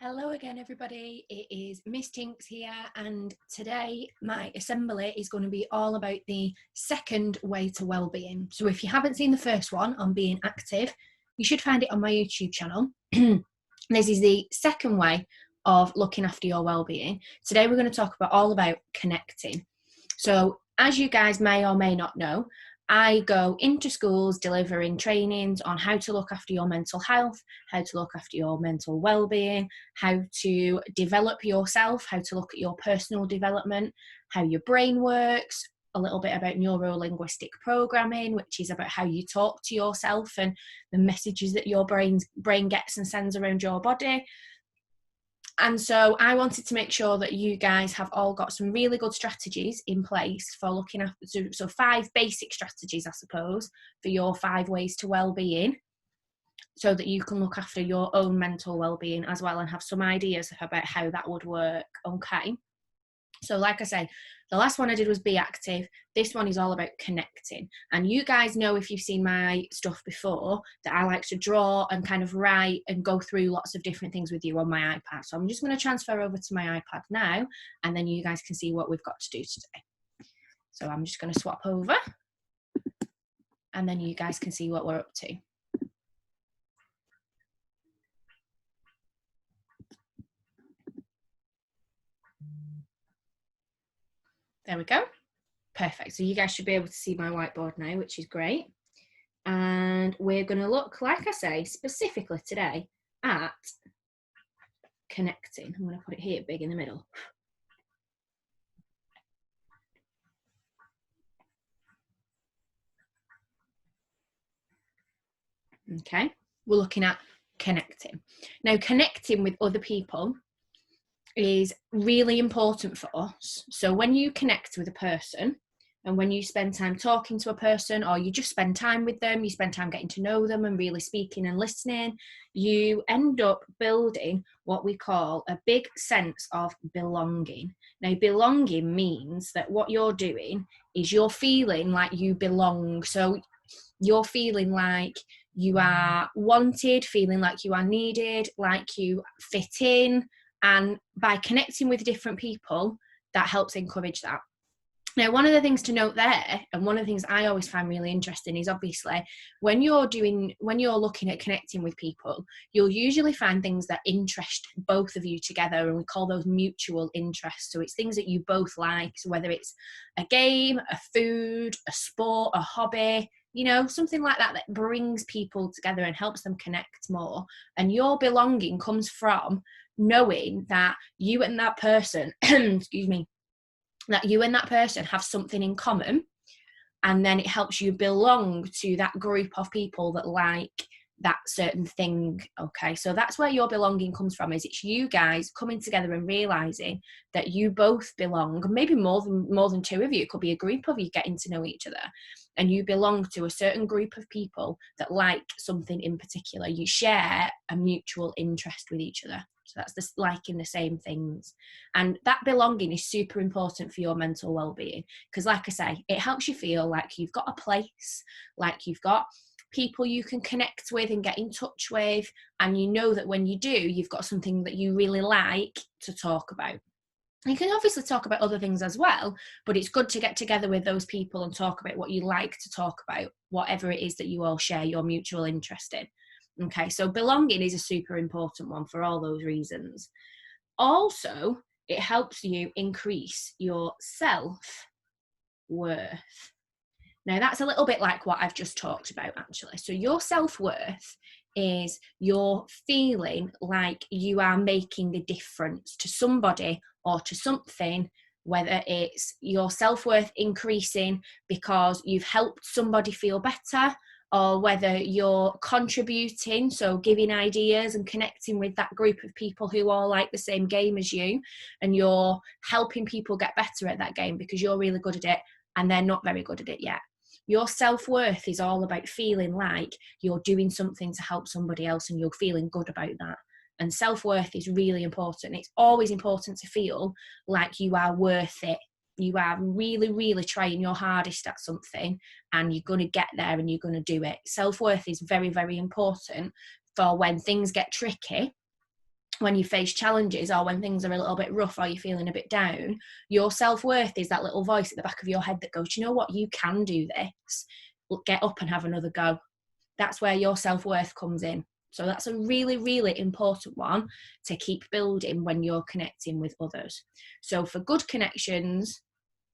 Hello again, everybody. It is Miss Tinks here, and today my assembly is going to be all about the second way to well-being. So if you haven't seen the first one on being active, you should find it on my YouTube channel. This is the second way of looking after your well-being. Today we're going to talk all about connecting. So as you guys may or may not know, I go into schools delivering trainings on how to look after your mental health, how to look after your mental well-being, how to develop yourself, how to look at your personal development, how your brain works, a little bit about neuro-linguistic programming, which is about how you talk to yourself and the messages that your brain gets and sends around your body. And so I wanted to make sure that you guys have all got some really good strategies in place for looking after, so 5 basic strategies, I suppose, for your 5 ways to well-being, so that you can look after your own mental well-being as well and have some ideas about how that would work. Okay. So like I said, the last one I did was be active. This one is all about connecting. And you guys know, if you've seen my stuff before, that I like to draw and kind of write and go through lots of different things with you on my iPad. So I'm just going to transfer over to my iPad now, and then you guys can see what we've got to do today. So I'm just going to swap over, and then you guys can see what we're up to. There we go. Perfect. So you guys should be able to see my whiteboard now, which is great. And we're going to look, like I say, specifically today at connecting. I'm going to put it here big in the middle. Okay, we're looking at connecting. Now, connecting with other people is really important for us. So when you connect with a person, and when you spend time talking to a person, or you just spend time with them, you spend time getting to know them and really speaking and listening, you end up building what we call a big sense of belonging. Now, belonging means that what you're doing is you're feeling like you belong. So you're feeling like you are wanted, feeling like you are needed, like you fit in. And by connecting with different people, that helps encourage that. Now, one of the things to note there, and one of the things I always find really interesting, is obviously when you're looking at connecting with people, you'll usually find things that interest both of you together, and we call those mutual interests. So it's things that you both like, so whether it's a game, a food, a sport, a hobby, you know, something like that that brings people together and helps them connect more. And your belonging comes from knowing that you and that person, excuse me, that you and that person have something in common, and then it helps you belong to that group of people that like that certain thing. Okay, so that's where your belonging comes from, is it's you guys coming together and realizing that you both belong. Maybe more than 2 of you, it could be a group of you getting to know each other, and you belong to a certain group of people that like something in particular. You share a mutual interest with each other. So that's this liking the same things. And that belonging is super important for your mental well-being, because like I say, it helps you feel like you've got a place, like you've got people you can connect with and get in touch with, and you know that when you do, you've got something that you really like to talk about. You can obviously talk about other things as well, but it's good to get together with those people and talk about what you like to talk about, whatever it is that you all share your mutual interest in. Okay, so belonging is a super important one for all those reasons. Also, it helps you increase your self-worth. Now, that's a little bit like what I've just talked about, actually. So your self-worth is you're feeling like you are making a difference to somebody or to something, whether it's your self-worth increasing because you've helped somebody feel better, or whether you're contributing, so giving ideas and connecting with that group of people who all like the same game as you, and you're helping people get better at that game because you're really good at it and they're not very good at it yet. Your self-worth is all about feeling like you're doing something to help somebody else and you're feeling good about that. And self-worth is really important. It's always important to feel like you are worth it. You are really, really trying your hardest at something, and you're going to get there and you're going to do it. Self-worth is very, very important for when things get tricky, when you face challenges or when things are a little bit rough or you're feeling a bit down, your self-worth is that little voice at the back of your head that goes, you know what, you can do this. Get up and have another go. That's where your self-worth comes in. So that's a really, really important one to keep building when you're connecting with others. So for good connections,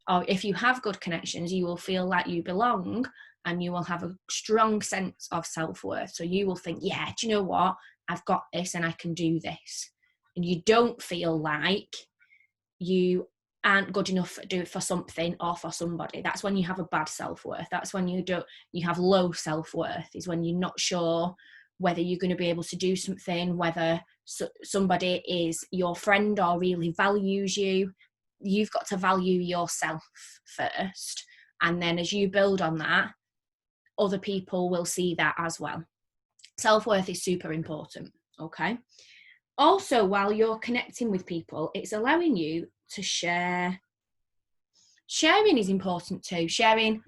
or if you have good connections, you will feel like you belong and you will have a strong sense of self-worth. So you will think, yeah, do you know what? I've got this and I can do this. And you don't feel like you aren't good enough to do it for something or for somebody. That's when you have a bad self-worth. That's when you have low self-worth, is when you're not sure whether you're going to be able to do something, whether somebody is your friend or really values you. You've got to value yourself first. And then as you build on that, other people will see that as well. Self-worth is super important, okay? Also, while you're connecting with people, it's allowing you to share. Sharing is important too. Sharing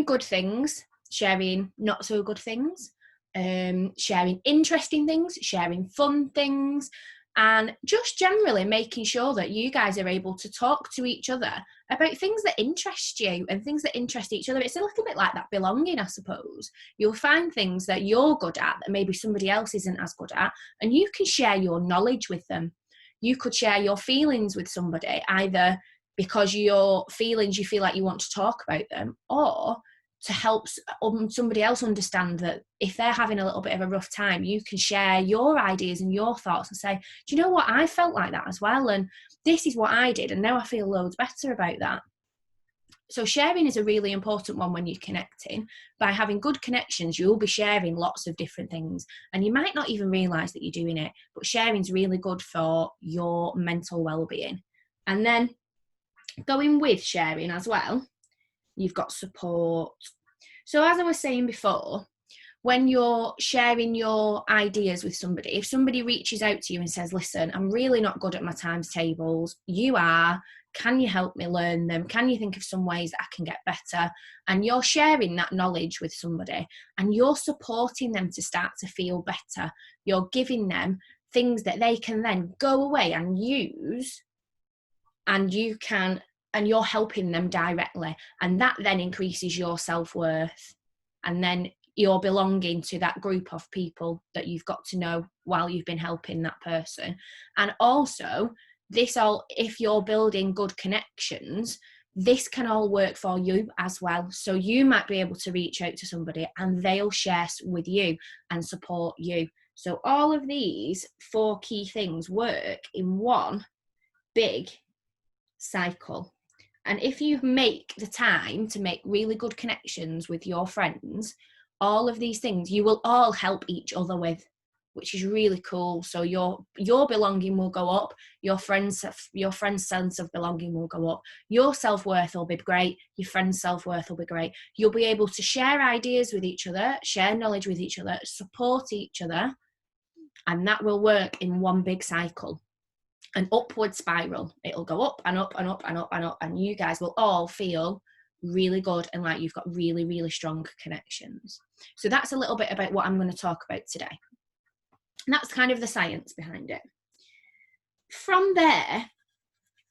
good things, sharing not so good things, sharing interesting things, sharing fun things, and just generally making sure that you guys are able to talk to each other about things that interest you and things that interest each other. It's a little bit like that belonging, I suppose. You'll find things that you're good at that maybe somebody else isn't as good at, and you can share your knowledge with them. You could share your feelings with somebody, either because your feelings, you feel like you want to talk about them, or to help somebody else understand that if they're having a little bit of a rough time, you can share your ideas and your thoughts and say, do you know what, I felt like that as well, and this is what I did, and now I feel loads better about that. So sharing is a really important one when you're connecting. By having good connections, you'll be sharing lots of different things, and you might not even realise that you're doing it, but sharing is really good for your mental well-being. And then going with sharing as well, you've got support. So as I was saying before, when you're sharing your ideas with somebody, if somebody reaches out to you and says, listen, I'm really not good at my times tables, you are, can you help me learn them? Can you think of some ways that I can get better? And you're sharing that knowledge with somebody and you're supporting them to start to feel better. You're giving them things that they can then go away and use, and you're helping them directly, and that then increases your self-worth, and then you're belonging to that group of people that you've got to know while you've been helping that person. And also if you're building good connections, this can all work for you as well. So you might be able to reach out to somebody and they'll share with you and support you. So all of these 4 key things work in one big cycle. And if you make the time to make really good connections with your friends, all of these things you will all help each other with, which is really cool. So your belonging will go up, your friend's sense of belonging will go up, your self-worth will be great, your friend's self-worth will be great. You'll be able to share ideas with each other, share knowledge with each other, support each other, and that will work in one big cycle. An upward spiral. It'll go up and up and up and up and up, and you guys will all feel really good and like you've got really, really strong connections. So that's a little bit about what I'm going to talk about today. And that's kind of the science behind it. From there,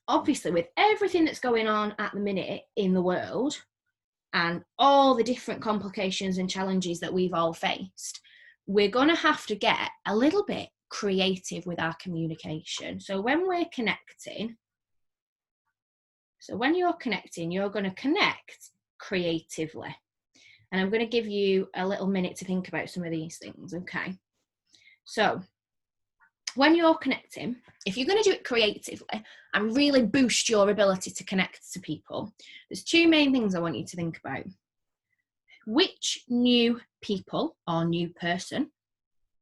obviously, with everything that's going on at the minute in the world and all the different complications and challenges that we've all faced, we're going to have to get a little bit creative with our communication. So when we're connecting, when you're connecting, you're going to connect creatively. And I'm going to give you a little minute to think about some of these things, okay? So when you're connecting, if you're going to do it creatively and really boost your ability to connect to people, there's 2 main things I want you to think about. Which new people or new person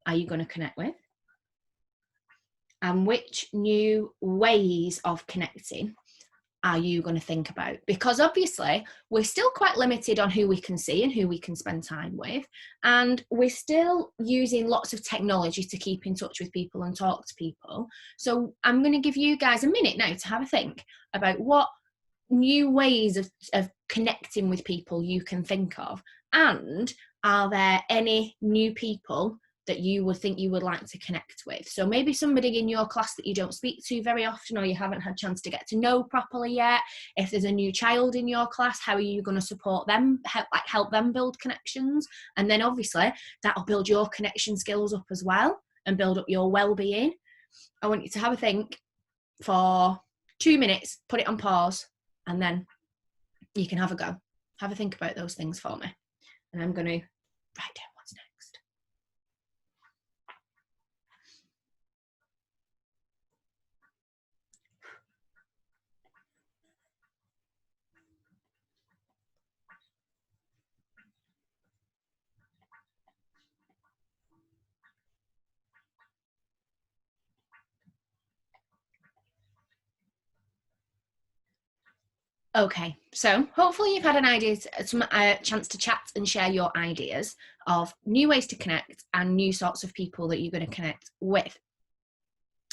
are you going to connect with? And which new ways of connecting are you going to think about? Because obviously we're still quite limited on who we can see and who we can spend time with, and we're still using lots of technology to keep in touch with people and talk to people. So I'm going to give you guys a minute now to have a think about what new ways of connecting with people you can think of, and are there any new people that you would think you would like to connect with. So maybe somebody in your class that you don't speak to very often, or you haven't had a chance to get to know properly yet. If there's a new child in your class, how are you going to support them, help them build connections? And then obviously that'll build your connection skills up as well and build up your well-being. I want you to have a think for 2 minutes, put it on pause, and then you can have a go. Have a think about those things for me. And I'm going to write down what's next. Okay, so hopefully you've had an idea, some chance to chat and share your ideas of new ways to connect and new sorts of people that you're going to connect with.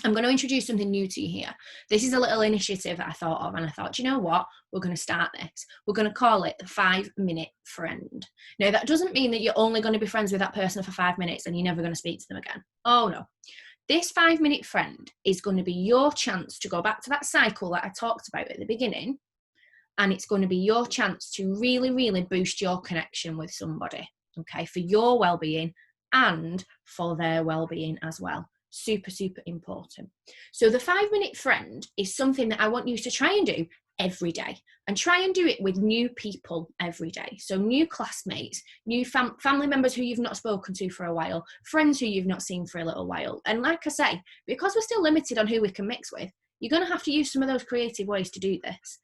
I'm going to introduce something new to you here. This is a little initiative that I thought of, and I thought, you know what? We're going to start this. We're going to call it the 5-minute friend. Now, that doesn't mean that you're only going to be friends with that person for 5 minutes and you're never going to speak to them again. Oh, no. This 5-minute friend is going to be your chance to go back to that cycle that I talked about at the beginning. And it's going to be your chance to really, really boost your connection with somebody, okay, for your well-being and for their well-being as well. Super, super important. So the 5-minute friend is something that I want you to try and do every day, and try and do it with new people every day. So new classmates, new family members who you've not spoken to for a while, friends who you've not seen for a little while. And like I say, because we're still limited on who we can mix with, you're going to have to use some of those creative ways to do this.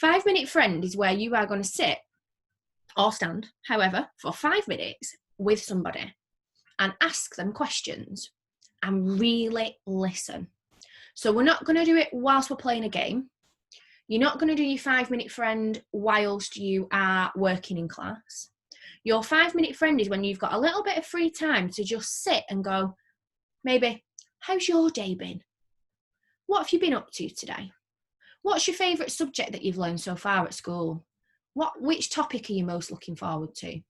5-minute friend is where you are going to sit or stand, however, for 5 minutes with somebody and ask them questions and really listen. So we're not going to do it whilst we're playing a game. You're not going to do your 5-minute friend whilst you are working in class. Your 5-minute friend is when you've got a little bit of free time to just sit and go, maybe, how's your day been? What have you been up to today? What's your favourite subject that you've learned so far at school? Which topic are you most looking forward to?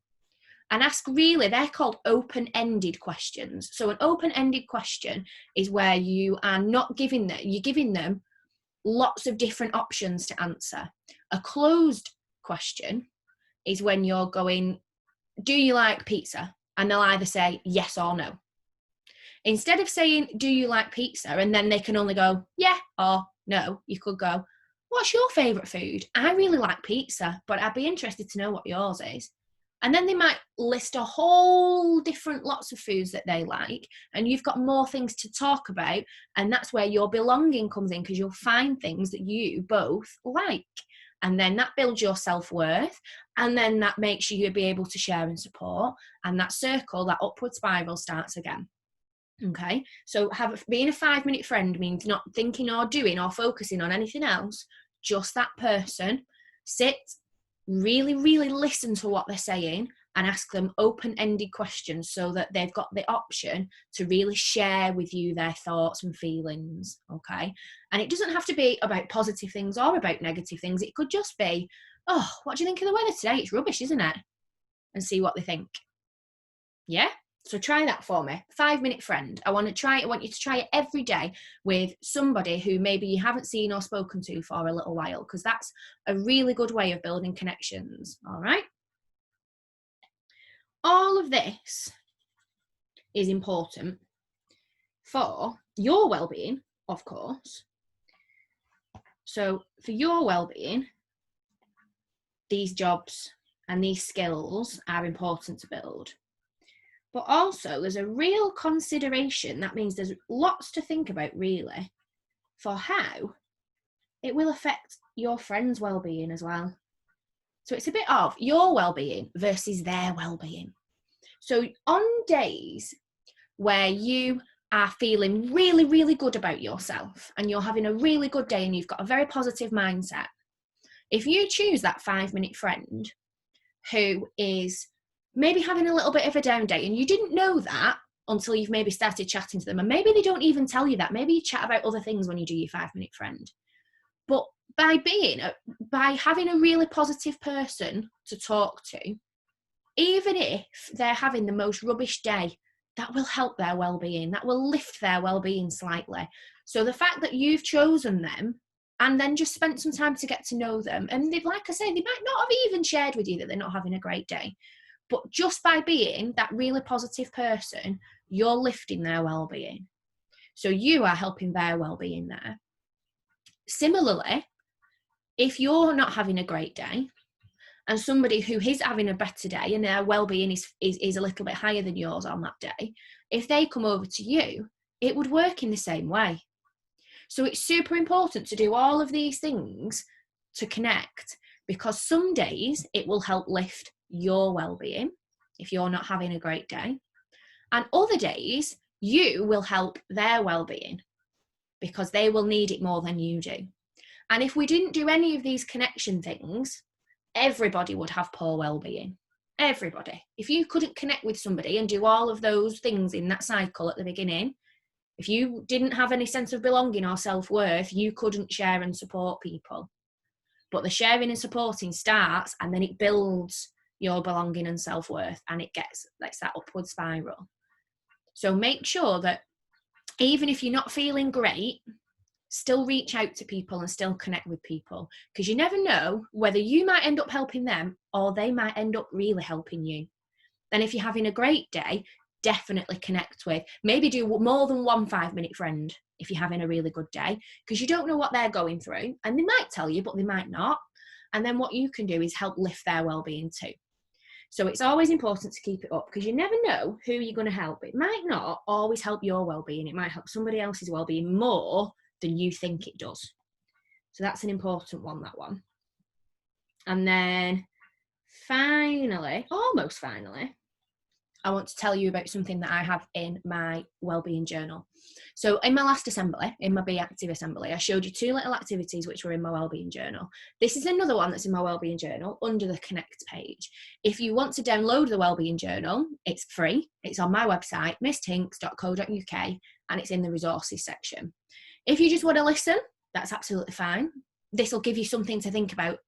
And ask really, they're called open-ended questions. So an open-ended question is where you are not giving them, you're giving them lots of different options to answer. A closed question is when you're going, do you like pizza? And they'll either say yes or no. Instead of saying, do you like pizza? And then they can only go, yeah or no, you could go, what's your favourite food? I really like pizza, but I'd be interested to know what yours is. And then they might list a whole different lots of foods that they like, and you've got more things to talk about, and that's where your belonging comes in, because you'll find things that you both like. And then that builds your self-worth, and then that makes you be able to share and support, and that circle, that upward spiral starts again. Okay, so being a 5-minute friend means not thinking or doing or focusing on anything else, just that person. Sit, really, really listen to what they're saying and ask them open-ended questions so that they've got the option to really share with you their thoughts and feelings, okay? And it doesn't have to be about positive things or about negative things. It could just be, oh, what do you think of the weather today? It's rubbish, isn't it? And see what they think. Yeah? So try that for me. 5-minute friend. I want you to try it every day with somebody who maybe you haven't seen or spoken to for a little while, because that's a really good way of building connections. All right. All of this is important for your well-being, of course. So for your well-being, these jobs and these skills are important to build. But also there's a real consideration, that means there's lots to think about really, for how it will affect your friends' well-being as well. So it's a bit of your well-being versus their well-being. So on days where you are feeling really, really good about yourself and you're having a really good day and you've got a very positive mindset, if you choose that 5-minute friend who is maybe having a little bit of a down day, and you didn't know that until you've maybe started chatting to them, and maybe they don't even tell you that, maybe you chat about other things when you do your 5-minute friend, but by having a really positive person to talk to, even if they're having the most rubbish day, that will help their well-being, that will lift their well-being slightly. So the fact that you've chosen them and then just spent some time to get to know them, and they, like I say, they might not have even shared with you that they're not having a great day, but just by being that really positive person, you're lifting their well-being. So you are helping their well-being there. Similarly, if you're not having a great day and somebody who is having a better day and their well-being is a little bit higher than yours on that day, if they come over to you, it would work in the same way. So it's super important to do all of these things to connect, because some days it will help lift your well-being if you're not having a great day, and other days you will help their well-being because they will need it more than you do. And if we didn't do any of these connection things, everybody would have poor well-being. Everybody. If you couldn't connect with somebody and do all of those things in that cycle at the beginning, if you didn't have any sense of belonging or self-worth, you couldn't share and support people. But the sharing and supporting starts, and then it builds your belonging and self-worth, and it gets like that upward spiral. So make sure that even if you're not feeling great, still reach out to people and still connect with people, because you never know whether you might end up helping them or they might end up really helping you. Then if you're having a great day, definitely connect with, maybe do more than one 5-minute friend if you're having a really good day, because you don't know what they're going through, and they might tell you but they might not. And then what you can do is help lift their well-being too. So it's always important to keep it up, because you never know who you're going to help. It might not always help your well-being, it might help somebody else's well-being more than you think it does. So that's an important one, that one. And then finally, almost finally, I want to tell you about something that I have in my Wellbeing Journal. So in my last assembly, in my Be Active assembly, I showed you 2 little activities which were in my Wellbeing Journal. This is another one that's in my Wellbeing Journal under the Connect page. If you want to download the Wellbeing Journal, it's free. It's on my website, misstinks.co.uk, and it's in the resources section. If you just want to listen, that's absolutely fine. This will give you something to think about.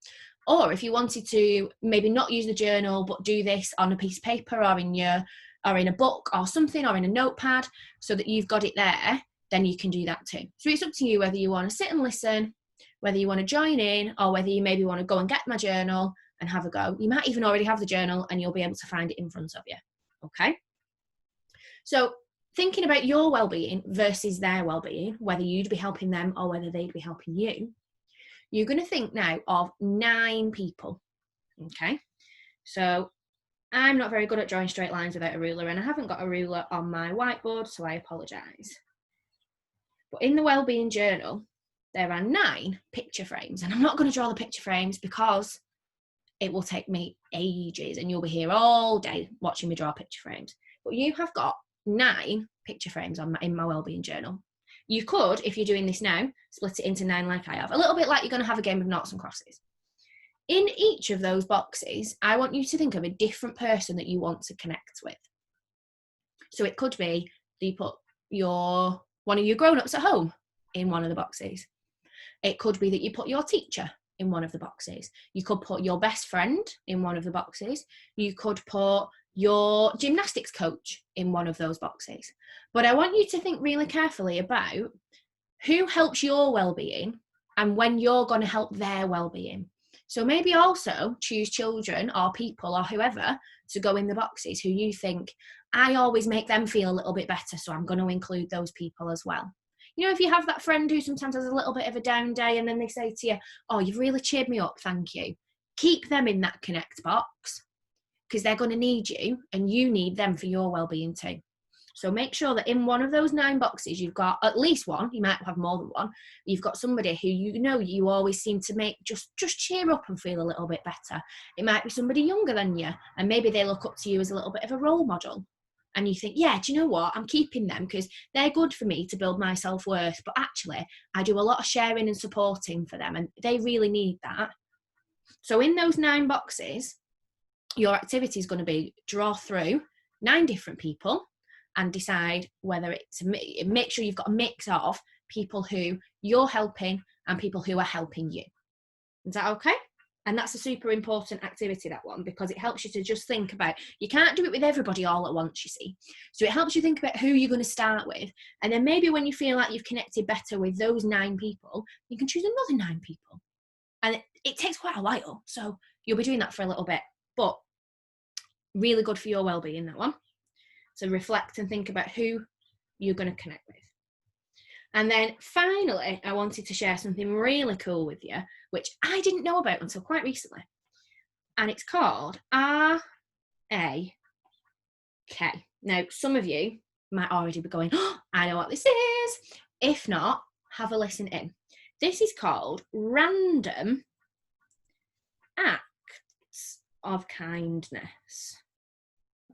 Or if you wanted to maybe not use the journal, but do this on a piece of paper or in a book or something, or in a notepad, so that you've got it there, then you can do that too. So it's up to you whether you want to sit and listen, whether you want to join in, or whether you maybe want to go and get my journal and have a go. You might even already have the journal and you'll be able to find it in front of you. Okay? So thinking about your well-being versus their well-being, whether you'd be helping them or whether they'd be helping you, you're going to think now of 9 people. Okay? So I'm not very good at drawing straight lines without a ruler, and I haven't got a ruler on my whiteboard, so I apologise. But in the Wellbeing Journal, there are 9 picture frames, and I'm not going to draw the picture frames because it will take me ages and you'll be here all day watching me draw picture frames. But you have got 9 picture frames in my Wellbeing Journal. You could, if you're doing this now, split it into 9 like I have, a little bit like you're going to have a game of noughts and crosses. In each of those boxes, I want you to think of a different person that you want to connect with. So it could be that you put one of your grown-ups at home in one of the boxes. It could be that you put your teacher in one of the boxes. You could put your best friend in one of the boxes. You could put your gymnastics coach in one of those boxes. But I want you to think really carefully about who helps your well-being and when you're going to help their well-being. So maybe also choose children or people or whoever to go in the boxes who you think, I always make them feel a little bit better, so I'm going to include those people as well. You know, if you have that friend who sometimes has a little bit of a down day and then they say to you, oh, you've really cheered me up, thank you. Keep them in that connect box, because they're going to need you and you need them for your well-being too. So make sure that in one of those 9 boxes, you've got at least one, you might have more than one, you've got somebody who you know you always seem to make just cheer up and feel a little bit better. It might be somebody younger than you, and maybe they look up to you as a little bit of a role model. And you think, yeah, do you know what? I'm keeping them because they're good for me to build my self-worth. But actually, I do a lot of sharing and supporting for them, and they really need that. So in those 9 boxes, your activity is going to be draw through 9 different people and decide whether make sure you've got a mix of people who you're helping and people who are helping you. Is that okay? And that's a super important activity, that one, because it helps you to just think about, you can't do it with everybody all at once, you see. So it helps you think about who you're going to start with. And then maybe when you feel like you've connected better with those 9 people, you can choose another 9 people. And it takes quite a while. So you'll be doing that for a little bit, but really good for your well-being, that one. So reflect and think about who you're going to connect with. And then finally, I wanted to share something really cool with you, which I didn't know about until quite recently. And it's called RAK. Now, some of you might already be going, oh, I know what this is. If not, have a listen in. This is called Random Acts of Kindness.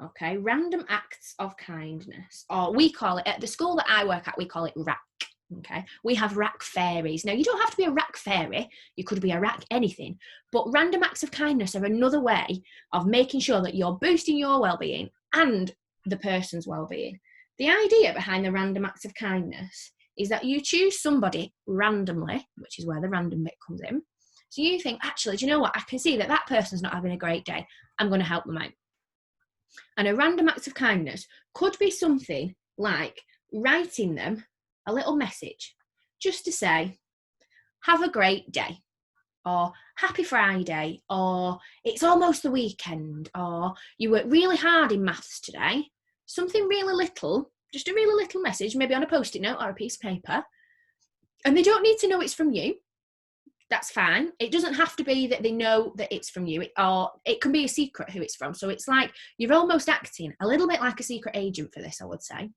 Okay, Random Acts of Kindness. Or we call it, at the school that I work at, we call it RAK. Okay, we have RAK fairies. Now, you don't have to be a RAK fairy, you could be a RAK anything, but random acts of kindness are another way of making sure that you're boosting your well-being and the person's well-being. The idea behind the random acts of kindness is that you choose somebody randomly, which is where the random bit comes in. So you think, actually, do you know what? I can see that that person's not having a great day. I'm going to help them out. And a random act of kindness could be something like writing them a little message just to say, have a great day, or happy Friday, or it's almost the weekend, or you worked really hard in maths today. Something really little, just a really little message, maybe on a post-it note or a piece of paper. And they don't need to know it's from you. That's fine. It doesn't have to be that they know that it's from you, or it can be a secret who it's from. So it's like you're almost acting a little bit like a secret agent for this, I would say.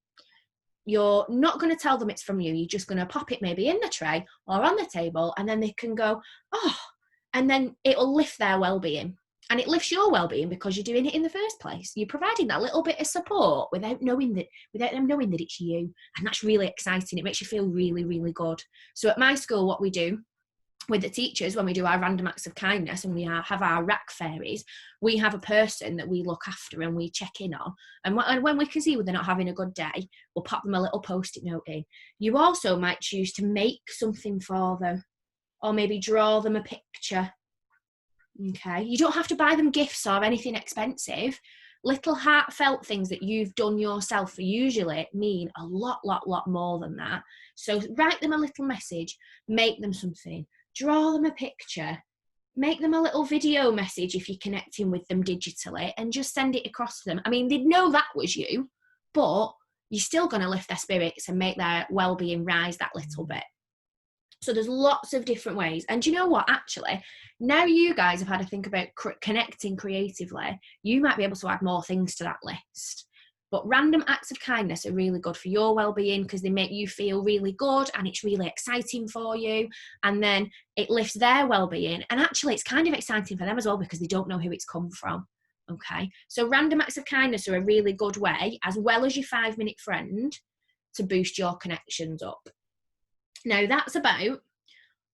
You're not going to tell them it's from you. You're just going to pop it maybe in the tray or on the table, and then they can go, oh, and then it'll lift their well-being. And it lifts your well-being because you're doing it in the first place. You're providing that little bit of support without them knowing that it's you. And that's really exciting. It makes you feel really, really good. So at my school, what we do with the teachers, when we do our random acts of kindness and we have our RAK fairies, we have a person that we look after and we check in on. And when we can see they're not having a good day, we'll pop them a little post-it note in. You also might choose to make something for them, or maybe draw them a picture. Okay, you don't have to buy them gifts or anything expensive. Little heartfelt things that you've done yourself usually mean a lot more than that. So write them a little message, make them something, draw them a picture, make them a little video message if you're connecting with them digitally, and just send it across to them. I mean, they'd know that was you, but you're still going to lift their spirits and make their well-being rise that little bit. So there's lots of different ways. And do you know what? Actually, now you guys have had to think about connecting creatively, you might be able to add more things to that list. But random acts of kindness are really good for your well-being because they make you feel really good and it's really exciting for you. And then it lifts their well-being. And actually, it's kind of exciting for them as well because they don't know who it's come from. Okay, so random acts of kindness are a really good way, as well as your 5-minute friend, to boost your connections up. Now, that's about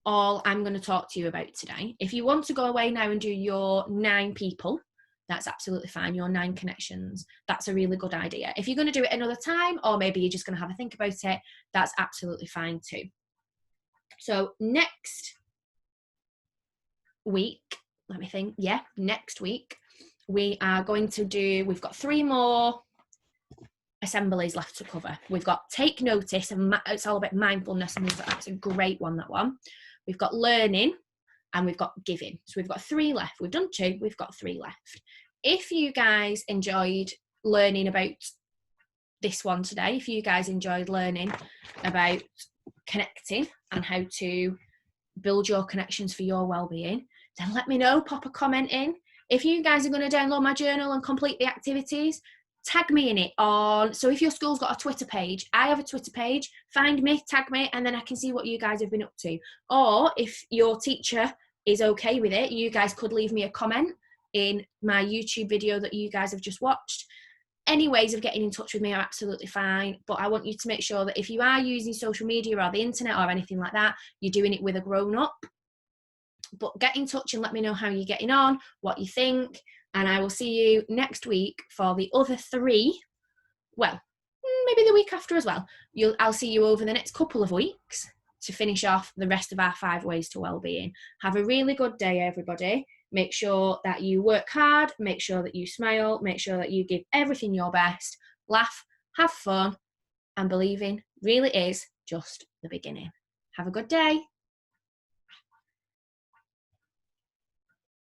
all I'm going to talk to you about today. If you want to go away now and do your 9 people, that's absolutely fine. Your 9 connections, that's a really good idea. If you're going to do it another time, or maybe you're just going to have a think about it, that's absolutely fine too. So next week, let me think. Yeah, next week, we are going to do, we've got 3 more assemblies left to cover. We've got take notice, and it's all about mindfulness, and that's a great one, that one. We've got learning, and we've got giving. So we've got 3 left. We've done 2, we've got 3 left. If you guys enjoyed learning about this one today, if you guys enjoyed learning about connecting and how to build your connections for your well-being, then let me know, pop a comment in. If you guys are going to download my journal and complete the activities, tag me in it on, so if your school's got a Twitter page, I have a Twitter page, find me, tag me, and then I can see what you guys have been up to. Or if your teacher is okay with it, you guys could leave me a comment in my YouTube video that you guys have just watched. Any ways of getting in touch with me are absolutely fine, but I want you to make sure that if you are using social media or the internet or anything like that, you're doing it with a grown-up. But get in touch and let me know how you're getting on, what you think, and I will see you next week for the other 3. Well, maybe the week after as well. I'll see you over the next couple of weeks to finish off the rest of our 5 ways to wellbeing. Have a really good day, everybody. Make sure that you work hard, make sure that you smile, make sure that you give everything your best, laugh, have fun, and believing really is just the beginning. Have a good day.